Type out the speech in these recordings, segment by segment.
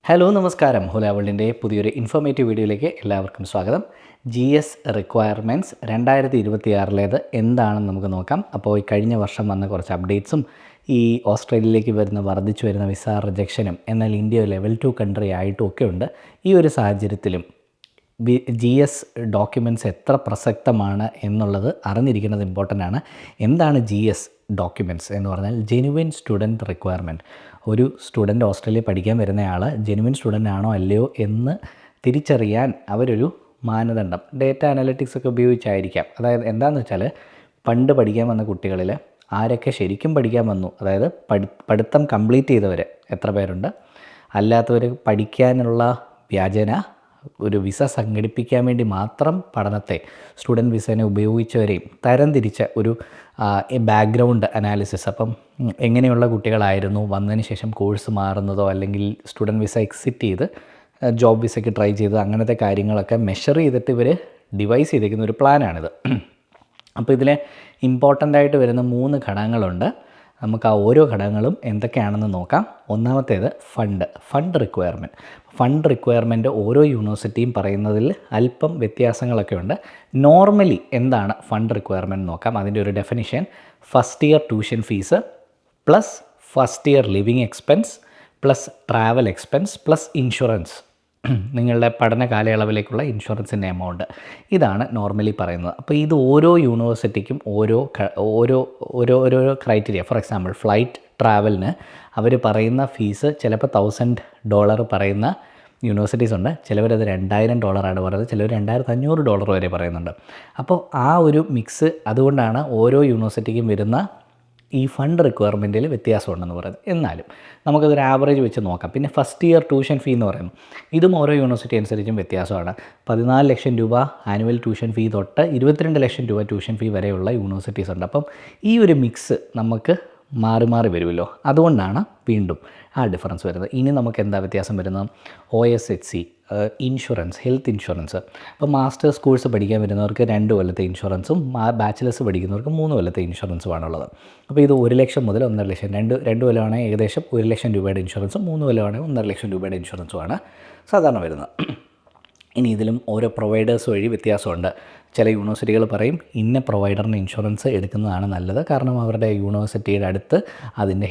Hello നമസ്കാരം. ഹോല വേൾഡിൻ്റെ പുതിയൊരു informative വീഡിയോയിലേക്ക് എല്ലാവർക്കും സ്വാഗതം. GS റിക്വയർമെൻറ്റ്സ് 2026 എന്താണെന്ന് നമുക്ക് നോക്കാം. അപ്പോൾ ഈ കഴിഞ്ഞ വർഷം വന്ന കുറച്ച് അപ്ഡേറ്റ്സും ഈ ഓസ്ട്രേലിയയിലേക്ക് വർദ്ധിച്ചു വരുന്ന വിസ റിജക്ഷനും എന്നാൽ ഇന്ത്യ ലെവൽ 2 കൺട്രി ആയിട്ടും ഒക്കെ ഉണ്ട്. ഈ ഒരു സാഹചര്യത്തിലും GS ഡോക്യുമെൻറ്റ്സ് എത്ര പ്രസക്തമാണ് എന്നുള്ളത് അറിഞ്ഞിരിക്കുന്നത് ഇമ്പോർട്ടൻ്റ് ആണ്. എന്താണ് GS ഡോക്യുമെൻറ്റ്സ് എന്ന് പറഞ്ഞാൽ ജെനുവിൻ സ്റ്റുഡൻറ്റ് റിക്വയർമെൻറ്റ്. ഒരു സ്റ്റുഡൻറ്റ് ഓസ്ട്രേലിയ പഠിക്കാൻ വരുന്നയാൾ ജെനുവിൻ സ്റ്റുഡൻ്റ് ആണോ അല്ലയോ എന്ന് തിരിച്ചറിയാൻ അവരൊരു മാനദണ്ഡം ഡേറ്റ അനലിറ്റിക്സ് ഒക്കെ ഉപയോഗിച്ചായിരിക്കാം. അതായത് എന്താണെന്ന് വെച്ചാൽ പണ്ട് പഠിക്കാൻ വന്ന കുട്ടികളിൽ ആരൊക്കെ ശരിക്കും പഠിക്കാൻ വന്നു, അതായത് പഠിത്തം കംപ്ലീറ്റ് ചെയ്തവർ എത്ര പേരുണ്ട്, അല്ലാത്തവർ പഠിക്കാനുള്ള വ്യാജന ഒരു വിസ സംഘടിപ്പിക്കാൻ വേണ്ടി മാത്രം പഠനത്തെ സ്റ്റുഡൻറ്റ് വിസേനെ ഉപയോഗിച്ചവരെയും തരംതിരിച്ച ഒരു ബാക്ക്ഗ്രൗണ്ട് അനാലിസിസ്. അപ്പം എങ്ങനെയുള്ള കുട്ടികളായിരുന്നു വന്നതിന് ശേഷം കോഴ്സ് മാറുന്നതോ അല്ലെങ്കിൽ സ്റ്റുഡൻറ്റ് വിസ എക്സിറ്റ് ചെയ്ത് ജോബ് വിസയ്ക്ക് ട്രൈ ചെയ്ത് അങ്ങനത്തെ കാര്യങ്ങളൊക്കെ മെഷർ ചെയ്തിട്ട് ഇവർ ഡിവൈസ് ചെയ്തിരിക്കുന്ന ഒരു പ്ലാനാണിത്. അപ്പോൾ ഇതിൽ ഇമ്പോർട്ടൻ്റ് ആയിട്ട് വരുന്ന 3 ഘടകങ്ങളുണ്ട്. നമുക്ക് ആ ഓരോ ഘടകങ്ങളും എന്തൊക്കെയാണെന്ന് നോക്കാം. ഒന്നാമത്തേത് ഫണ്ട് റിക്വയർമെൻറ്റ്. ഫണ്ട് റിക്വയർമെൻറ്റ് ഓരോ യൂണിവേഴ്സിറ്റിയും പറയുന്നതിൽ അല്പം വ്യത്യാസങ്ങളൊക്കെ ഉണ്ട്. നോർമലി എന്താണ് ഫണ്ട് റിക്വയർമെൻറ്റ് നോക്കാം. അതിൻ്റെ ഒരു definition: first year tuition fees plus first year living expense plus travel expense plus insurance, നിങ്ങളുടെ പഠന കാലയളവിലേക്കുള്ള ഇൻഷുറൻസിൻ്റെ എമൗണ്ട്. ഇതാണ് നോർമലി പറയുന്നത്. അപ്പോൾ ഇത് ഓരോ യൂണിവേഴ്സിറ്റിക്കും ഓരോ ക്രൈറ്റീരിയ. ഫോർ എക്സാമ്പിൾ ഫ്ലൈറ്റ് ട്രാവലിന് അവർ പറയുന്ന ഫീസ് ചിലപ്പോൾ $1,000 പറയുന്ന യൂണിവേഴ്സിറ്റീസ് ഉണ്ട്. ചിലവരത് $2,000 പറയുന്നത്, ചിലവർ $2,500 വരെ പറയുന്നുണ്ട്. അപ്പോൾ ആ ഒരു മിക്സ്, അതുകൊണ്ടാണ് ഓരോ യൂണിവേഴ്സിറ്റിക്കും വരുന്ന ഈ ഫണ്ട് റിക്വയർമെൻറ്റിൽ വ്യത്യാസമുണ്ടെന്ന് പറയുന്നത്. എന്നാലും നമുക്കതൊരു ആവറേജ് വെച്ച് നോക്കാം. പിന്നെ ഫസ്റ്റ് ഇയർ ട്യൂഷൻ ഫീ എന്ന് പറയുന്നു, ഇതും ഓരോ യൂണിവേഴ്സിറ്റി അനുസരിച്ചും വ്യത്യാസമാണ്. 14 ലക്ഷം രൂപ ആനുവൽ ട്യൂഷൻ ഫീ തൊട്ട് 22 ലക്ഷം രൂപ ട്യൂഷൻ ഫീ വരെയുള്ള യൂണിവേഴ്സിറ്റീസ് ഉണ്ട്. അപ്പം ഈ ഒരു മിക്സ് നമുക്ക് മാറി മാറി വരുമല്ലോ, അതുകൊണ്ടാണ് വീണ്ടും ആ ഡിഫറൻസ് വരുന്നത്. ഇനി നമുക്ക് എന്താ വ്യത്യാസം വരുന്നത്? OSHC insurance, health insurance. അപ്പോൾ മാസ്റ്റേഴ്സ് കോഴ്സ് പഠിക്കാൻ വരുന്നവർക്ക് 2 കൊല്ലത്തെ ഇൻഷുറൻസും ബാച്ചിലേഴ്സ് പഠിക്കുന്നവർക്ക് 3 കൊല്ലത്തെ ഇൻഷുറൻസുമാണുള്ളത്. അപ്പോൾ ഇത് 1 ലക്ഷം മുതൽ 1.5 ലക്ഷം, രണ്ട് കൊല്ലമാണെങ്കിൽ ഏകദേശം 1 ലക്ഷം രൂപയുടെ ഇൻഷുറൻസും 3 കൊല്ലമാണെങ്കിൽ 1.5 ലക്ഷം രൂപയുടെ ഇൻഷുറൻസുമാണ് സാധാരണ വരുന്നത്. ഇനി ഇതിലും ഓരോ പ്രൊവൈഡേഴ്സ് വഴി വ്യത്യാസമുണ്ട്. ചില യൂണിവേഴ്സിറ്റികൾ പറയും ഇന്ന പ്രൊവൈഡറിന് ഇൻഷുറൻസ് എടുക്കുന്നതാണ് നല്ലത്, കാരണം അവരുടെ യൂണിവേഴ്സിറ്റിയുടെ അടുത്ത് അതിൻ്റെ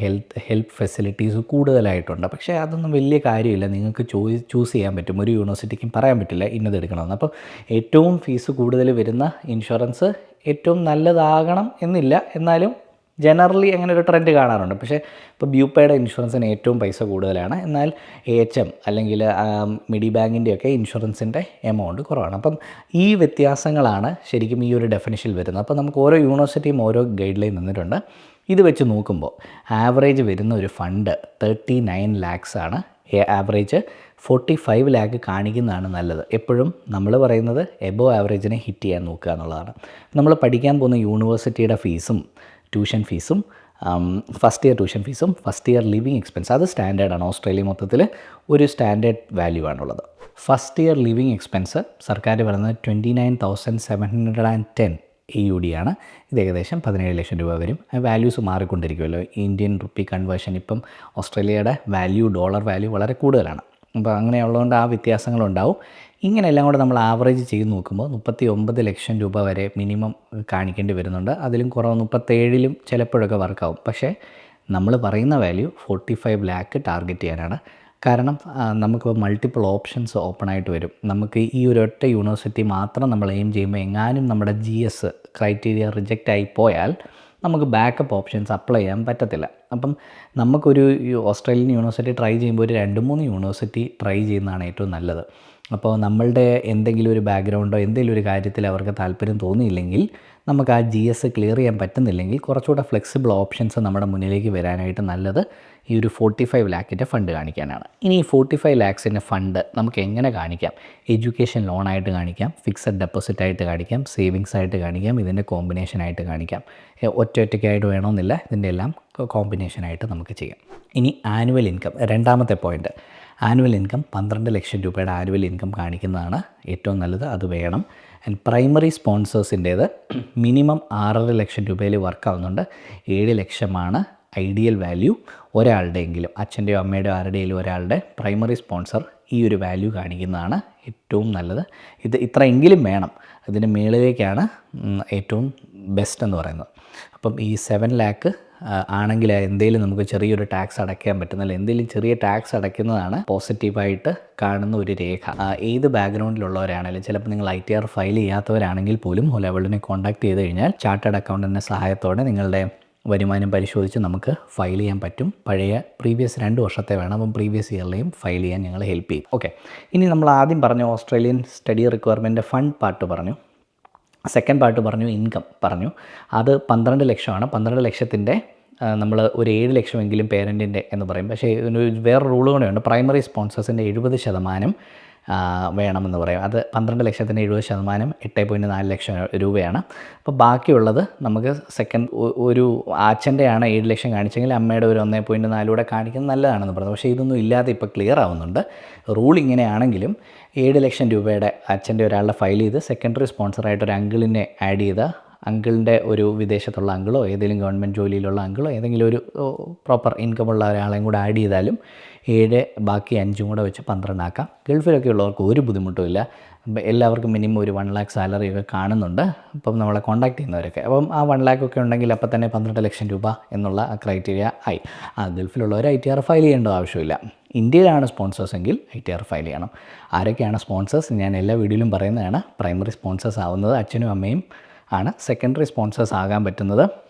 ഹെൽപ്പ് ഫെസിലിറ്റീസ് കൂടുതലായിട്ടുണ്ട്. പക്ഷേ അതൊന്നും വലിയ കാര്യമില്ല. നിങ്ങൾക്ക് ചൂസ് ചെയ്യാൻ പറ്റും. ഒരു യൂണിവേഴ്സിറ്റിക്കും പറയാൻ പറ്റില്ല ഇന്നത് എടുക്കണമെന്ന്. അപ്പോൾ ഏറ്റവും ഫീസ് കൂടുതൽ വരുന്ന ഇൻഷുറൻസ് ഏറ്റവും നല്ലതാകണം എന്നില്ല, എന്നാലും ജനറലി അങ്ങനെ ഒരു ട്രെൻഡ് കാണാറുണ്ട്. പക്ഷേ ഇപ്പോൾ ബ്യൂപ്പയുടെ ഇൻഷുറൻസിന് ഏറ്റവും പൈസ കൂടുതലാണ്, എന്നാൽ AHM അല്ലെങ്കിൽ മിഡി ബാങ്കിൻ്റെയൊക്കെ ഇൻഷുറൻസിൻ്റെ എമൗണ്ട് കുറവാണ്. അപ്പം ഈ വ്യത്യാസങ്ങളാണ് ശരിക്കും ഈ ഒരു ഡെഫിനിഷനിൽ വരുന്നത്. അപ്പോൾ നമുക്ക് ഓരോ യൂണിവേഴ്സിറ്റിയും ഓരോ ഗൈഡ് ലൈൻ തന്നിട്ടുണ്ട്. ഇത് വെച്ച് നോക്കുമ്പോൾ ആവറേജ് വരുന്ന ഒരു ഫണ്ട് 39 lakhs ആണ്. ആവറേജ് 45 lakh കാണിക്കുന്നതാണ് നല്ലത്. എപ്പോഴും നമ്മൾ പറയുന്നത് എബോ ആവറേജിനെ ഹിറ്റ് ചെയ്യാൻ നോക്കുക എന്നുള്ളതാണ്. നമ്മൾ പഠിക്കാൻ പോകുന്ന യൂണിവേഴ്സിറ്റിയുടെ ഫീസും ട്യൂഷൻ ഫീസും, ഫസ്റ്റ് ഇയർ ട്യൂഷൻ ഫീസും ഫസ്റ്റ് ഇയർ ലിവിങ് എക്സ്പെൻസ്, അത് സ്റ്റാൻഡേർഡാണ്. ഓസ്ട്രേലിയ മൊത്തത്തിൽ ഒരു സ്റ്റാൻഡേർഡ് വാല്യൂ ആണുള്ളത്. ഫസ്റ്റ് ഇയർ ലിവിങ് എക്സ്പെൻസ് സർക്കാർ പറയുന്നത് 29,710 AUD ആണ്. ഇത് ഏകദേശം 17 ലക്ഷം രൂപ വരും. വാല്യൂസ് മാറിക്കൊണ്ടിരിക്കുമല്ലോ. ഇന്ത്യൻ റുപ്പി കൺവേർഷൻ ഇപ്പം ഓസ്ട്രേലിയയുടെ ഡോളർ വാല്യൂ വളരെ കൂടുതലാണ്. അപ്പോൾ അങ്ങനെയുള്ളതുകൊണ്ട് ആ വ്യത്യാസങ്ങളുണ്ടാവും. ഇങ്ങനെയെല്ലാം കൂടെ നമ്മൾ ആവറേജ് ചെയ്ത് നോക്കുമ്പോൾ 39 ലക്ഷം രൂപ വരെ മിനിമം കാണിക്കേണ്ടി വരുന്നുണ്ട്. അതിലും കുറവ് 37 ചിലപ്പോഴൊക്കെ വർക്കാവും. പക്ഷേ നമ്മൾ പറയുന്ന വാല്യൂ 45 lakh ടാർഗറ്റ് ചെയ്യാനാണ്. കാരണം നമുക്കിപ്പോൾ മൾട്ടിപ്പിൾ ഓപ്ഷൻസ് ഓപ്പൺ ആയിട്ട് വരും. നമുക്ക് ഈ ഒരു ഒറ്റ യൂണിവേഴ്സിറ്റി മാത്രം നമ്മൾ എയിം ചെയ്യുമ്പോൾ എങ്ങാനും നമ്മുടെ GS ക്രൈറ്റീരിയ റിജക്റ്റ് ആയി പോയാൽ നമുക്ക് ബാക്കപ്പ് ഓപ്ഷൻസ് അപ്ലൈ ചെയ്യാൻ പറ്റത്തില്ല. അപ്പം നമുക്കൊരു ഓസ്ട്രേലിയൻ യൂണിവേഴ്സിറ്റി ട്രൈ ചെയ്യുമ്പോൾ ഒരു 2-3 യൂണിവേഴ്സിറ്റി ട്രൈ ചെയ്യുന്നതാണ് ഏറ്റവും നല്ലത്. അപ്പോൾ നമ്മളുടെ എന്തെങ്കിലും ഒരു ബാക്ക്ഗ്രൗണ്ടോ എന്തെങ്കിലും ഒരു കാര്യത്തിൽ അവർക്ക് താല്പര്യം തോന്നിയില്ലെങ്കിൽ, നമുക്ക് ആ GS ക്ലിയർ ചെയ്യാൻ പറ്റുന്നില്ലെങ്കിൽ കുറച്ചുകൂടെ ഫ്ലെക്സിബിൾ ഓപ്ഷൻസ് നമ്മുടെ മുന്നിലേക്ക് വരാനായിട്ട് നല്ലത് ഈ ഒരു 45 lakhൻ്റെ ഫണ്ട് കാണിക്കാനാണ്. ഇനി ഈ 45 lakhsൻ്റെ ഫണ്ട് നമുക്ക് എങ്ങനെ കാണിക്കാം? എഡ്യൂക്കേഷൻ ലോണായിട്ട് കാണിക്കാം, ഫിക്സഡ് ഡെപ്പോസിറ്റ് ആയിട്ട് കാണിക്കാം, സേവിങ്സ് ആയിട്ട് കാണിക്കാം, ഇതിൻ്റെ കോമ്പിനേഷനായിട്ട് കാണിക്കാം. ഒറ്റയ്ക്കായിട്ട് വേണമെന്നില്ല, ഇതിൻ്റെ എല്ലാം കോമ്പിനേഷനായിട്ട് നമുക്ക് ചെയ്യാം. ഇനി ആനുവൽ ഇൻകം, രണ്ടാമത്തെ പോയിൻ്റ്. ആനുവൽ ഇൻകം 12 ലക്ഷം രൂപയുടെ ആനുവൽ ഇൻകം കാണിക്കുന്നതാണ് ഏറ്റവും നല്ലത്. അത് വേണം. ആൻഡ് പ്രൈമറി സ്പോൺസേഴ്സിൻ്റേത് മിനിമം 6.5 ലക്ഷം രൂപയിൽ വർക്കാവുന്നുണ്ട്. 7 ലക്ഷമാണ് ഐഡിയൽ വാല്യൂ ഒരാളുടെയെങ്കിലും അച്ഛൻ്റെയോ അമ്മയുടെയോ ആരുടെയെങ്കിലും ഒരാളുടെ പ്രൈമറി സ്പോൺസർ ഈ ഒരു വാല്യൂ കാണിക്കുന്നതാണ് ഏറ്റവും നല്ലത്. ഇത് ഇത്രയെങ്കിലും വേണം. ഇതിന് മുകളിലേക്കാണ് ഏറ്റവും ബെസ്റ്റ് എന്ന് പറയുന്നത്. അപ്പം ഈ 7 lakh ആണെങ്കിൽ എന്തെങ്കിലും നമുക്ക് ചെറിയൊരു ടാക്സ് അടയ്ക്കാൻ പറ്റുന്നില്ല, എന്തെങ്കിലും ചെറിയ ടാക്സ് അടയ്ക്കുന്നതാണ് പോസിറ്റീവായിട്ട് കാണുന്ന ഒരു രേഖ. ഏത് ബാക്ക്ഗ്രൗണ്ടിലുള്ളവരാണെങ്കിലും, ചിലപ്പോൾ നിങ്ങൾ ITR ഫയൽ ചെയ്യാത്തവരാണെങ്കിൽ പോലും ഹോലവേൾഡിനെ കോൺടാക്ട് ചെയ്ത് കഴിഞ്ഞാൽ ചാർട്ടേഡ് അക്കൗണ്ടൻറ്റിൻ്റെ സഹായത്തോടെ നിങ്ങളുടെ വരുമാനം പരിശോധിച്ച് നമുക്ക് ഫയൽ ചെയ്യാൻ പറ്റും. പഴയ പ്രീവിയസ് 2 വർഷത്തെ വേണം, അപ്പം പ്രീവിയസ് ഇയറിലെയും ഫയൽ ചെയ്യാൻ ഞങ്ങൾ ഹെൽപ്പ് ചെയ്യും. ഓക്കെ, ഇനി നമ്മൾ ആദ്യം പറഞ്ഞു Australian study requirement fund part പറഞ്ഞു. സെക്കൻഡ് പാർട്ട് പറഞ്ഞു ഇൻകം പറഞ്ഞു. അത് 12 ലക്ഷമാണ്. 12 ലക്ഷത്തിൻ്റെ നമ്മൾ ഒരു 7 ലക്ഷമെങ്കിലും പേരൻറ്റിൻ്റെ എന്ന് പറയും. പക്ഷേ വേറെ റൂൾ കൂടെയുണ്ട്. പ്രൈമറി സ്പോൺസേഴ്സിൻ്റെ 70% വേണമെന്ന് പറയും. അത് 12 ലക്ഷത്തിൻ്റെ 70% 8.4 ലക്ഷം രൂപയാണ്. അപ്പോൾ ബാക്കിയുള്ളത് നമുക്ക് സെക്കൻഡ് ഒരു അച്ഛൻ്റെയാണ് 7 ലക്ഷം കാണിച്ചെങ്കിൽ അമ്മയുടെ ഒരു 1.4 കൂടെ കാണിക്കുന്നത് നല്ലതാണെന്ന് പറയുന്നത്. പക്ഷേ ഇതൊന്നും ഇല്ലാതെ ഇപ്പോൾ ക്ലിയർ ആവുന്നുണ്ട്. റൂൾ ഇങ്ങനെയാണെങ്കിലും 7 ലക്ഷം രൂപയുടെ അച്ഛൻ്റെ ഒരാളുടെ ഫയൽ ചെയ്ത് സെക്കൻഡറി സ്പോൺസറായിട്ട് ഒരു അങ്കിളിനെ ആഡ് ചെയ്ത അങ്കിളിൻ്റെ ഒരു വിദേശത്തുള്ള അങ്കിളോ ഏതെങ്കിലും ഗവൺമെൻറ് ജോലിയിലുള്ള അങ്കിളോ ഏതെങ്കിലും ഒരു പ്രോപ്പർ ഇൻകമുള്ള ഒരാളെയും കൂടെ ആഡ് ചെയ്താലും 7 ബാക്കി 5 കൂടെ വെച്ച് 12 ആക്കാം. ഗൾഫിലൊക്കെ ഉള്ളവർക്ക് ഒരു ബുദ്ധിമുട്ടുമില്ല. എല്ലാവർക്കും മിനിമം ഒരു 1 lakh സാലറി ഒക്കെ കാണുന്നുണ്ട്. അപ്പം നമ്മളെ കോൺടാക്ട് ചെയ്യുന്നവരൊക്കെ അപ്പം ആ 1 lakh ഒക്കെ ഉണ്ടെങ്കിൽ അപ്പം തന്നെ 12 ലക്ഷം രൂപ എന്നുള്ള ക്രൈറ്റീരിയ ആയി. ഗൾഫിലുള്ളവർ ITR ഫയൽ ചെയ്യേണ്ട ആവശ്യമില്ല. ഇന്ത്യയിലാണ് സ്പോൺസേഴ്സ് എങ്കിൽ ITR ഫയൽ ചെയ്യണം. ആരൊക്കെയാണ് സ്പോൺസേഴ്സ്? ഞാൻ എല്ലാ വീഡിയോയിലും പറയുന്നതാണ്. പ്രൈമറി സ്പോൺസേഴ്സ് ആവുന്നത് അച്ഛനും അമ്മയും ആണ്. സെക്കൻഡറി സ്പോൺസേഴ്സ് ആകാൻ പറ്റുന്നത്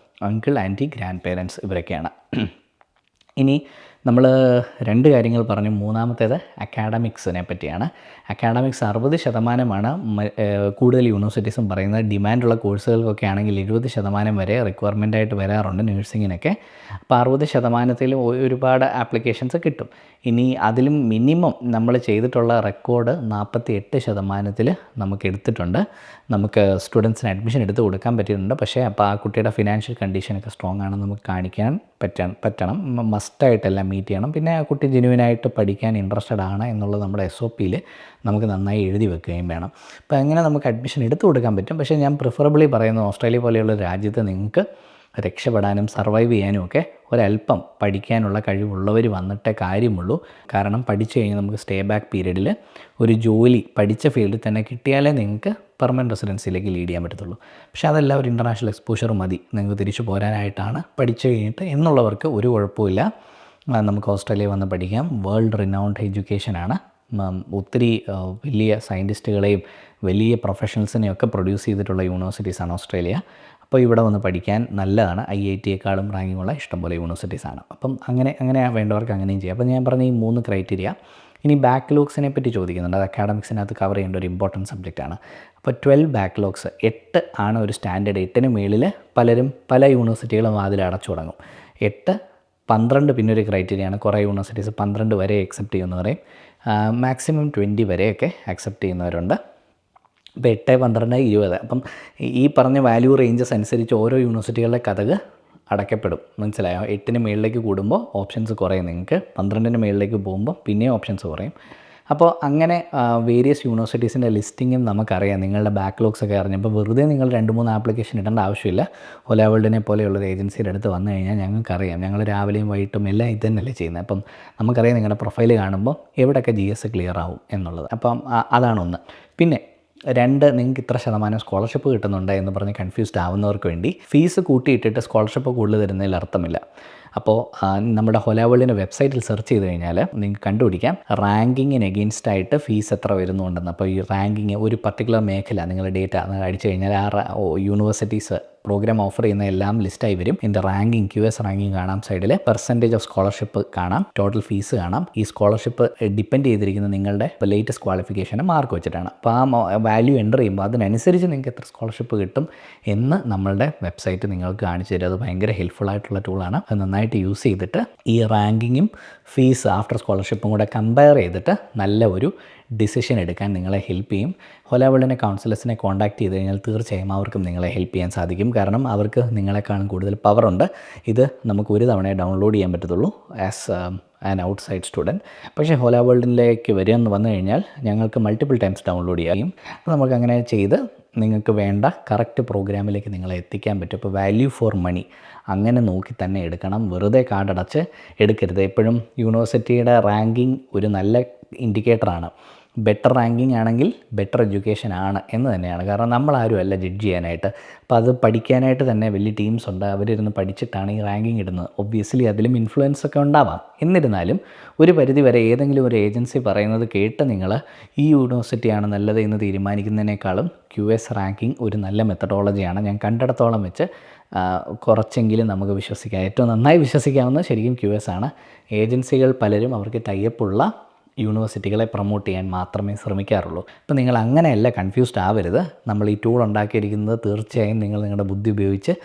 അങ്കിൾ, ആൻറ്റി, ഗ്രാൻഡ് പേരൻസ് ഇവരൊക്കെയാണ്. ഇനി നമ്മൾ 2 കാര്യങ്ങൾ പറഞ്ഞു. മൂന്നാമത്തേത് അക്കാഡമിക്സിനെ പറ്റിയാണ്. അക്കാഡമിക്സ് 60% കൂടുതൽ യൂണിവേഴ്സിറ്റീസും പറയുന്നത്. ഡിമാൻഡുള്ള കോഴ്സുകൾക്കൊക്കെ ആണെങ്കിൽ 70% വരെ റിക്വയർമെൻറ്റായിട്ട് വരാറുണ്ട് നേഴ്സിങ്ങിനൊക്കെ. അപ്പോൾ 60%-ൽ ഒരുപാട് ആപ്ലിക്കേഷൻസ് കിട്ടും. ഇനി അതിലും മിനിമം നമ്മൾ ചെയ്തിട്ടുള്ള റെക്കോർഡ് 48% നമുക്ക് എടുത്തിട്ടുണ്ട്. നമുക്ക് സ്റ്റുഡൻസിന് അഡ്മിഷൻ എടുത്ത് കൊടുക്കാൻ പറ്റിയിട്ടുണ്ട്. പക്ഷേ അപ്പോൾ ആ കുട്ടിയുടെ ഫിനാൻഷ്യൽ കണ്ടീഷനൊക്കെ സ്ട്രോങ് ആണെന്ന് നമുക്ക് കാണിക്കാൻ പറ്റണം. മസ്റ്റായിട്ടെല്ലാം മീറ്റ് ചെയ്യണം. പിന്നെ ആ കുട്ടി ജെന്യുവിനായിട്ട് പഠിക്കാൻ ഇൻട്രസ്റ്റഡ് ആണ് എന്നുള്ളത് നമ്മുടെ SOPയിൽ നമുക്ക് നന്നായി എഴുതി വെക്കുകയും വേണം. അപ്പോൾ അങ്ങനെ നമുക്ക് അഡ്മിഷൻ എടുത്തു കൊടുക്കാൻ പറ്റും. പക്ഷേ ഞാൻ പ്രിഫറബിളി പറയുന്നത് ഓസ്ട്രേലിയ പോലെയുള്ള രാജ്യത്ത് നിങ്ങൾക്ക് രക്ഷപ്പെടാനും സർവൈവ് ചെയ്യാനും ഒക്കെ ഒരല്പം പഠിക്കാനുള്ള കഴിവുള്ളവർ വന്നിട്ടേ കാര്യമുള്ളൂ. കാരണം പഠിച്ചു കഴിഞ്ഞാൽ നമുക്ക് സ്റ്റേ ബാക്ക് പീരീഡിൽ ഒരു ജോലി പഠിച്ച ഫീൽഡിൽ തന്നെ കിട്ടിയാലേ നിങ്ങൾക്ക് പെർമനൻറ്റ് റെസിഡൻസിയിലേക്ക് ലീഡ് ചെയ്യാൻ പറ്റത്തുള്ളൂ. പക്ഷേ അതല്ല, ഒരു ഇൻ്റർനാഷണൽ എക്സ്പോഷർ മതി നിങ്ങൾക്ക് തിരിച്ചു പോരാനായിട്ടാണ് പഠിച്ചു കഴിഞ്ഞിട്ട് എന്നുള്ളവർക്ക് ഒരു കുഴപ്പമില്ല. നമുക്ക് ഓസ്ട്രേലിയ വന്ന് പഠിക്കാം. World renowned എഡ്യൂക്കേഷനാണ്. ഒത്തിരി വലിയ സയൻറ്റിസ്റ്റുകളെയും വലിയ പ്രൊഫഷണൽസിനെയൊക്കെ പ്രൊഡ്യൂസ് ചെയ്തിട്ടുള്ള യൂണിവേഴ്സിറ്റീസാണ് ഓസ്ട്രേലിയ. അപ്പോൾ ഇവിടെ വന്ന് പഠിക്കാൻ നല്ലതാണ്. IIT-യേക്കാളും റാങ്കിങ്ങുള്ള ഇഷ്ടംപോലെ യൂണിവേഴ്സിറ്റീസാണ്. അപ്പം അങ്ങനെ വേണ്ടവർക്ക് അങ്ങനെയും ചെയ്യാം. അപ്പോൾ ഞാൻ പറഞ്ഞ ഈ 3 ക്രൈറ്റീരിയ. ഇനി ബാക്ക്ലോഗ്സിനെ പറ്റി ചോദിക്കുന്നുണ്ട്. അത് അക്കാഡമിക്സിനകത്ത് കവർ ചെയ്യേണ്ട ഒരു ഇമ്പോർട്ടൻറ്റ് സബ്ജക്റ്റാണ്. അപ്പോൾ 12 ബാക്ക്ലോഗ്സ്, 8 ആണ് ഒരു സ്റ്റാൻഡേർഡ്. 8-ന് മുകളിൽ പല യൂണിവേഴ്സിറ്റികളും അതിൽ അടച്ചു തുടങ്ങും. 8, 12 പിന്നെ ഒരു ക്രൈറ്റീരിയയാണ്. കുറേ യൂണിവേഴ്സിറ്റീസ് 12 വരെ അക്സെപ്റ്റ് ചെയ്യുന്നവരെയും മാക്സിമം 20 വരെയൊക്കെ അക്സെപ്റ്റ് ചെയ്യുന്നവരുണ്ട്. ഇപ്പോൾ 8, 12, 20. അപ്പം ഈ പറഞ്ഞ വാല്യൂ റേഞ്ചസ് അനുസരിച്ച് ഓരോ യൂണിവേഴ്സിറ്റികളുടെ കഥക് അടയ്ക്കപ്പെടും. മനസ്സിലായോ? 8-ന് മുകളിലേക്ക് കൂടുമ്പോൾ ഓപ്ഷൻസ് കുറയും. നിങ്ങൾക്ക് 12-ന് മുകളിലേക്ക് പോകുമ്പോൾ പിന്നെയും ഓപ്ഷൻസ് കുറയും. അപ്പോൾ അങ്ങനെ വേരിയസ് യൂണിവേഴ്സിറ്റീസിൻ്റെ ലിസ്റ്റിങ്ങും നമുക്കറിയാം. നിങ്ങളുടെ ബാക്ക്ലോഗ്സ് ഒക്കെ അറിഞ്ഞപ്പോൾ വെറുതെ നിങ്ങൾ 2-3 ആപ്ലിക്കേഷൻ ഇടേണ്ട ആവശ്യമില്ല. ഹോലവേൾഡിനെ പോലെയുള്ളൊരു ഏജൻസിയുടെ അടുത്ത് വന്നു കഴിഞ്ഞാൽ ഞങ്ങൾക്കറിയാം. ഞങ്ങൾ രാവിലെയും വൈകിട്ടും എല്ലാം ഇത് തന്നെയല്ലേ ചെയ്യുന്നത്. അപ്പം നമുക്കറിയാം നിങ്ങളുടെ പ്രൊഫൈൽ കാണുമ്പോൾ എവിടെയൊക്കെ GS ക്ലിയർ ആവും എന്നുള്ളത്. അപ്പം അതാണൊന്ന്. പിന്നെ 2, നിങ്ങൾക്ക് ഇത്ര ശതമാനം സ്കോളർഷിപ്പ് കിട്ടുന്നുണ്ട് എന്ന് പറഞ്ഞ് കൺഫ്യൂസ്ഡ് ആവുന്നവർക്ക് വേണ്ടി ഫീസ് കൂട്ടിയിട്ടിട്ട് സ്കോളർഷിപ്പ് കൂടുതൽ തരുന്നതിൽ അർത്ഥമില്ല. അപ്പോൾ നമ്മുടെ ഹോലവേൾഡിൻ്റെ വെബ്സൈറ്റിൽ സെർച്ച് ചെയ്ത് കഴിഞ്ഞാൽ നിങ്ങൾക്ക് കണ്ടുപിടിക്കാം റാങ്കിങ്ങിന് എഗെയിൻസ്റ്റ് ആയിട്ട് ഫീസ് എത്ര വരുന്നുണ്ടെന്ന്. അപ്പോൾ ഈ റാങ്കിങ് ഒരു പർട്ടിക്കുലർ മേഖല നിങ്ങൾ ഡേറ്റ അടിച്ചു കഴിഞ്ഞാൽ യൂണിവേഴ്സിറ്റീസ് പ്രോഗ്രാം ഓഫർ ചെയ്യുന്ന എല്ലാം ലിസ്റ്റായി വരും. ഇതിൻ്റെ റാങ്കിങ് QS റാങ്കിങ് കാണാം. സൈഡിൽ പെർസെൻറ്റേജ് ഓഫ് സ്കോളർഷിപ്പ് കാണാം, ടോട്ടൽ ഫീസ് കാണാം. ഈ സ്കോളർഷിപ്പ് ഡിപ്പെൻഡ് ചെയ്തിരിക്കുന്നത് നിങ്ങളുടെ ലേറ്റസ്റ്റ് ക്വാളിഫിക്കേഷന് മാർക്ക് വെച്ചിട്ടാണ്. അപ്പോൾ ആ വാല്യൂ എൻ്റർ ചെയ്യുമ്പോൾ അതിനനുസരിച്ച് നിങ്ങൾക്ക് എത്ര സ്കോളർഷിപ്പ് കിട്ടും എന്ന് നമ്മളുടെ വെബ്സൈറ്റ് നിങ്ങൾക്ക് കാണിച്ചു തരും. അത് ഭയങ്കര ഹെൽപ്ഫുൾ ആയിട്ടുള്ള ടൂളാണ്. അത് നന്നായിട്ട് യൂസ് ചെയ്തിട്ട് ഈ റാങ്കിങ്ങും ഫീസ് ആഫ്റ്റർ സ്കോളർഷിപ്പും കൂടെ കമ്പയർ ചെയ്തിട്ട് നല്ല ഒരു ഡിസിഷൻ എടുക്കാൻ നിങ്ങളെ ഹെൽപ്പ് ചെയ്യും. ഹോലവേൾഡിനെ കൗൺസിലേഴ്സിനെ കോൺടാക്ട് ചെയ്ത് കഴിഞ്ഞാൽ തീർച്ചയായും അവർക്കും നിങ്ങളെ ഹെൽപ്പ് ചെയ്യാൻ സാധിക്കും. കാരണം അവർക്ക് നിങ്ങളെക്കാളും കൂടുതൽ പവറുണ്ട്. ഇത് നമുക്ക് ഒരു തവണയെ ഡൗൺലോഡ് ചെയ്യാൻ പറ്റത്തുള്ളൂ. An outside student. പക്ഷേ ഹോല വേൾഡിലേക്ക് വന്നു കഴിഞ്ഞാൽ ഞങ്ങൾക്ക് മൾട്ടിപ്പിൾ ടൈംസ് ഡൗൺലോഡ് ചെയ്യാം. അപ്പോൾ നമുക്ക് അങ്ങനെ ചെയ്ത് നിങ്ങൾക്ക് വേണ്ട കറക്റ്റ് പ്രോഗ്രാമിലേക്ക് നിങ്ങളെ എത്തിക്കാൻ പറ്റും. അപ്പോൾ വാല്യൂ ഫോർ മണി അങ്ങനെ നോക്കി തന്നെ എടുക്കണം. വെറുതെ കാർഡടച്ച് എടുക്കരുത്. എപ്പോഴും യൂണിവേഴ്സിറ്റിയുടെ റാങ്കിങ് ഒരു നല്ല ഇൻഡിക്കേറ്ററാണ്. ബെറ്റർ റാങ്കിങ് ആണെങ്കിൽ ബെറ്റർ എഡ്യൂക്കേഷൻ ആണ് എന്ന് തന്നെയാണ്. കാരണം നമ്മളാരും അല്ല ജഡ്ജ് ചെയ്യാനായിട്ട്. അപ്പോൾ അത് പഠിക്കാനായിട്ട് തന്നെ വലിയ ടീംസ് ഉണ്ട്. അവരിരുന്ന് പഠിച്ചിട്ടാണ് ഈ റാങ്കിങ് ഇടുന്നത്. ഒബ്വിയസ്ലി അതിലും ഇൻഫ്ലുവൻസ് ഒക്കെ ഉണ്ടാവാം. എന്നിരുന്നാലും ഒരു പരിധി വരെ ഏതെങ്കിലും ഒരു ഏജൻസി പറയുന്നത് കേട്ട് നിങ്ങൾ ഈ യൂണിവേഴ്സിറ്റിയാണ് നല്ലത് എന്ന് തീരുമാനിക്കുന്നതിനേക്കാളും QS റാങ്കിങ് ഒരു നല്ല മെത്തഡോളജിയാണ്. ഞാൻ കണ്ടിടത്തോളം വെച്ച് കുറച്ചെങ്കിലും നമുക്ക് വിശ്വസിക്കാം. ഏറ്റവും നന്നായി വിശ്വസിക്കാവുന്നത് ശരിക്കും QS ആണ്. ഏജൻസികൾ പലരും അവർക്ക് ടൈപ്പുള്ള യൂണിവേഴ്സിറ്റികളെ പ്രൊമോട്ട് ചെയ്യാൻ മാത്രമേ ശ്രമിക്കാറുള്ളൂ. അപ്പോൾ നിങ്ങൾ അങ്ങനെയല്ല കൺഫ്യൂസ്ഡ് ആവരുത്. നമ്മൾ ഈ ടൂൾ ഉണ്ടാക്കിയിരിക്കുന്നത് തീർച്ചയായും നിങ്ങളുടെ ബുദ്ധി ഉപയോഗിച്ച്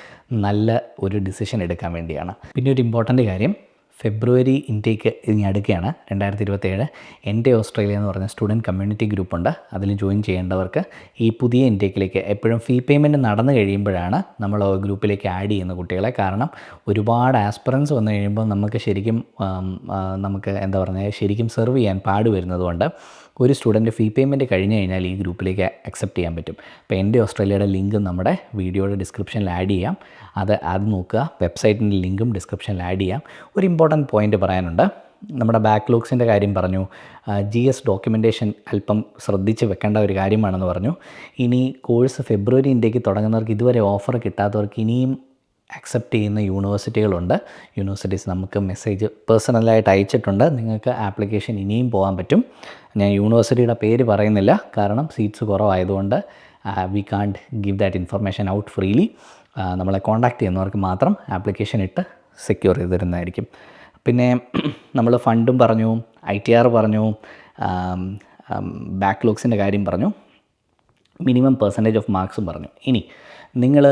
നല്ല ഒരു ഡിസിഷൻ എടുക്കാൻ വേണ്ടിയാണ്. പിന്നെ ഒരു ഇമ്പോർട്ടൻ്റ് കാര്യം, ഫെബ്രുവരി ഇൻടേക്ക് ഇനി അടുക്കുകയാണ് 2027. എൻ്റെ ഓസ്ട്രേലിയ എന്ന് പറഞ്ഞ സ്റ്റുഡൻറ്റ് കമ്മ്യൂണിറ്റി ഗ്രൂപ്പുണ്ട്. അതിൽ ജോയിൻ ചെയ്യേണ്ടവർക്ക് ഈ പുതിയ ഇൻടേക്കിലേക്ക് എപ്പോഴും ഫീ പേയ്മെൻറ്റ് നടന്നു കഴിയുമ്പോഴാണ് നമ്മൾ ഗ്രൂപ്പിലേക്ക് ആഡ് ചെയ്യുന്ന കുട്ടികളെ. കാരണം ഒരുപാട് ആസ്പിറൻസ് വന്നു കഴിയുമ്പോൾ നമുക്ക് ശരിക്കും ശരിക്കും സെർവ് ചെയ്യാൻ പാട് വരുന്നതുകൊണ്ട് ഒരു സ്റ്റുഡൻറ്റ് ഫീ പേയ്മെൻറ്റ് കഴിഞ്ഞ് കഴിഞ്ഞാൽ ഈ ഗ്രൂപ്പിലേക്ക് അക്സെപ്റ്റ് ചെയ്യാൻ പറ്റും. അപ്പോൾ എൻ്റെ ഓസ്ട്രേലിയയുടെ ലിങ്ക് നമ്മുടെ വീഡിയോയുടെ ഡിസ്ക്രിപ്ഷനിൽ ആഡ് ചെയ്യാം. അത് നോക്കുക. വെബ്സൈറ്റിൻ്റെ ലിങ്കും ഡിസ്ക്രിപ്ഷനിൽ ആഡ് ചെയ്യാം. ഒരു ഇമ്പോർട്ടൻറ്റ് പോയിൻ്റ് പറയാനുണ്ട്. നമ്മുടെ ബാക്ക്ലോഗ്സിൻ്റെ കാര്യം പറഞ്ഞു. GS ഡോക്യുമെൻറ്റേഷൻ അല്പം ശ്രദ്ധിച്ച് വെക്കേണ്ട ഒരു കാര്യമാണെന്ന് പറഞ്ഞു. ഇനി കോഴ്സ് ഫെബ്രുവരി ഇൻടേക്ക് തുടങ്ങുന്നവർക്ക് ഇതുവരെ ഓഫർ കിട്ടാത്തവർക്ക് ഇനിയും അക്സെപ്റ്റ് ചെയ്യുന്ന യൂണിവേഴ്സിറ്റികളുണ്ട്. യൂണിവേഴ്സിറ്റീസ് നമുക്ക് മെസ്സേജ് പേഴ്സണലായിട്ട് അയച്ചിട്ടുണ്ട്. നിങ്ങൾക്ക് ആപ്ലിക്കേഷൻ ഇനിയും പോകാൻ പറ്റും. ഞാൻ യൂണിവേഴ്സിറ്റിയുടെ പേര് പറയുന്നില്ല, കാരണം സീറ്റ്സ് കുറവായതുകൊണ്ട് we can't give that information out freely. നമ്മളെ കോൺടാക്റ്റ് ചെയ്യുന്നവർക്ക് മാത്രം ആപ്ലിക്കേഷൻ ഇട്ട് സെക്യൂർ ചെയ്ത് തരുന്നതായിരിക്കും. പിന്നെ നമ്മൾ ഫണ്ടും പറഞ്ഞു, ITR പറഞ്ഞു, ബാക്ക്ലോഗ്സിൻ്റെ കാര്യം പറഞ്ഞു, മിനിമം പെർസെൻറ്റേജ് ഓഫ് മാർക്സും പറഞ്ഞു. ഇനി നിങ്ങൾ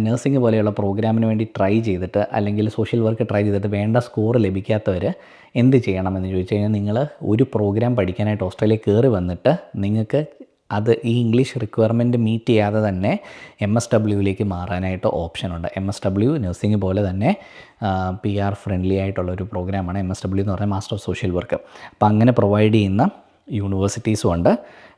നഴ്സിംഗ് പോലെയുള്ള പ്രോഗ്രാമിന് വേണ്ടി ട്രൈ ചെയ്തിട്ട് അല്ലെങ്കിൽ സോഷ്യൽ വർക്ക് ട്രൈ ചെയ്തിട്ട് വേണ്ട സ്കോർ ലഭിക്കാത്തവർ എന്ത് ചെയ്യണമെന്ന് ചോദിച്ചു കഴിഞ്ഞാൽ, നിങ്ങൾ ഒരു പ്രോഗ്രാം പഠിക്കാനായിട്ട് ഓസ്ട്രേലിയ കയറി വന്നിട്ട് നിങ്ങൾക്ക് അത് ഈ ഇംഗ്ലീഷ് റിക്വയർമെൻറ്റ് മീറ്റ് ചെയ്യാതെ തന്നെ MSWയിലേക്ക് മാറാനായിട്ട് ഓപ്ഷനുണ്ട്. MSW നഴ്സിംഗ് പോലെ തന്നെ PR ഫ്രണ്ട്ലി ആയിട്ടുള്ളൊരു പ്രോഗ്രാമാണ് MSW എന്ന് പറഞ്ഞാൽ മാസ്റ്റർ ഓഫ് സോഷ്യൽ വർക്ക്. അപ്പോൾ അങ്ങനെ പ്രൊവൈഡ് ചെയ്യുന്ന യൂണിവേഴ്സിറ്റീസും ഉണ്ട്.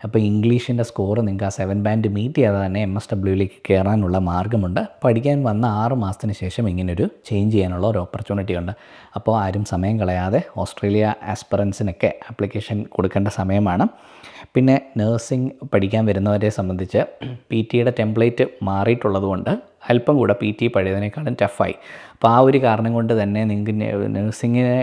അപ്പോൾ ഇംഗ്ലീഷിൻ്റെ സ്കോർ നിങ്ങൾക്ക് ആ 7 ബാൻഡ് മീറ്റ് ചെയ്യാതെ തന്നെ MSWയിലേക്ക് കയറാനുള്ള മാർഗ്ഗമുണ്ട്. പഠിക്കാൻ വന്ന 6 മാസത്തിന് ശേഷം ഇങ്ങനൊരു ചേഞ്ച് ചെയ്യാനുള്ള ഒരു ഓപ്പർച്യൂണിറ്റി ഉണ്ട്. അപ്പോൾ ആരും സമയം കളയാതെ ഓസ്ട്രേലിയ ആസ്പിറൻസിനൊക്കെ ആപ്ലിക്കേഷൻ കൊടുക്കേണ്ട സമയമാണ്. പിന്നെ നഴ്സിംഗ് പഠിക്കാൻ വരുന്നവരെ സംബന്ധിച്ച് PT ടെംപ്ലേറ്റ് മാറിയിട്ടുള്ളത് കൊണ്ട് അല്പം കൂടെ PT പഴയതിനേക്കാളും ടഫായി. അപ്പോൾ ആ ഒരു കാരണം കൊണ്ട് തന്നെ നിങ്ങൾക്ക് നഴ്സിങ്ങിനെ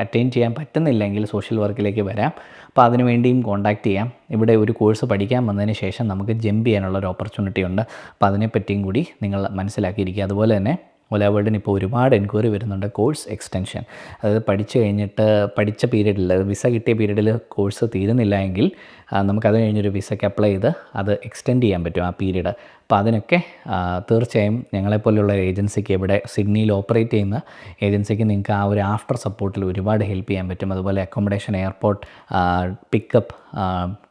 അറ്റൈൻ ചെയ്യാൻ പറ്റുന്നില്ലെങ്കിൽ സോഷ്യൽ വർക്കിലേക്ക് വരാം. അപ്പോൾ അതിനു വേണ്ടിയും കോൺടാക്റ്റ് ചെയ്യാം. ഇവിടെ ഒരു കോഴ്സ് പഠിക്കാൻ വന്നതിന് ശേഷം നമുക്ക് ജമ്പ് ചെയ്യാനുള്ളൊരു ഓപ്പർച്യൂണിറ്റി ഉണ്ട്. അപ്പോൾ അതിനെപ്പറ്റിയും കൂടി നിങ്ങൾ മനസ്സിലാക്കിയിരിക്കുക. അതുപോലെ തന്നെ ഹോല വേൾഡിന് ഇപ്പോൾ ഒരുപാട് എൻക്വയറി വരുന്നുണ്ട് കോഴ്സ് എക്സ്റ്റൻഷൻ. അതായത് പഠിച്ചു കഴിഞ്ഞിട്ട് പഠിച്ച പീരീഡിൽ വിസ കിട്ടിയ പീരീഡിൽ കോഴ്സ് തീരുന്നില്ല എങ്കിൽ നമുക്കത് കഴിഞ്ഞൊരു വിസയ്ക്ക് അപ്ലൈ ചെയ്ത് അത് എക്സ്റ്റെൻഡ് ചെയ്യാൻ പറ്റും ആ പീരീഡ്. അപ്പോൾ അതിനൊക്കെ തീർച്ചയായും ഞങ്ങളെപ്പോലെയുള്ള ഏജൻസിക്ക്, ഇവിടെ സിഡ്നിയിൽ ഓപ്പറേറ്റ് ചെയ്യുന്ന ഏജൻസിക്ക് നിങ്ങൾക്ക് ആ ഒരു ആഫ്റ്റർ സപ്പോർട്ടിൽ ഒരുപാട് ഹെൽപ്പ് ചെയ്യാൻ പറ്റും. അതുപോലെ accommodation, airport pickup,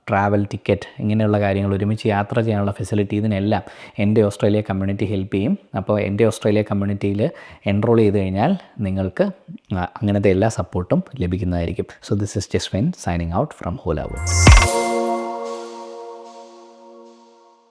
travel ticket, ഇങ്ങനെയുള്ള കാര്യങ്ങൾ, ഒരുമിച്ച് യാത്ര ചെയ്യാനുള്ള ഫെസിലിറ്റി, ഇതിനെല്ലാം എൻ്റെ ഓസ്ട്രേലിയ കമ്മ്യൂണിറ്റി ഹെൽപ്പ് ചെയ്യും. അപ്പോൾ എൻ്റെ ഓസ്ട്രേലിയ കമ്മ്യൂണിറ്റിയിൽ എൻറോൾ ചെയ്ത് കഴിഞ്ഞാൽ നിങ്ങൾക്ക് അങ്ങനത്തെ എല്ലാ സപ്പോർട്ടും ലഭിക്കുന്നതായിരിക്കും. So this is Jaswin signing out from Hola world.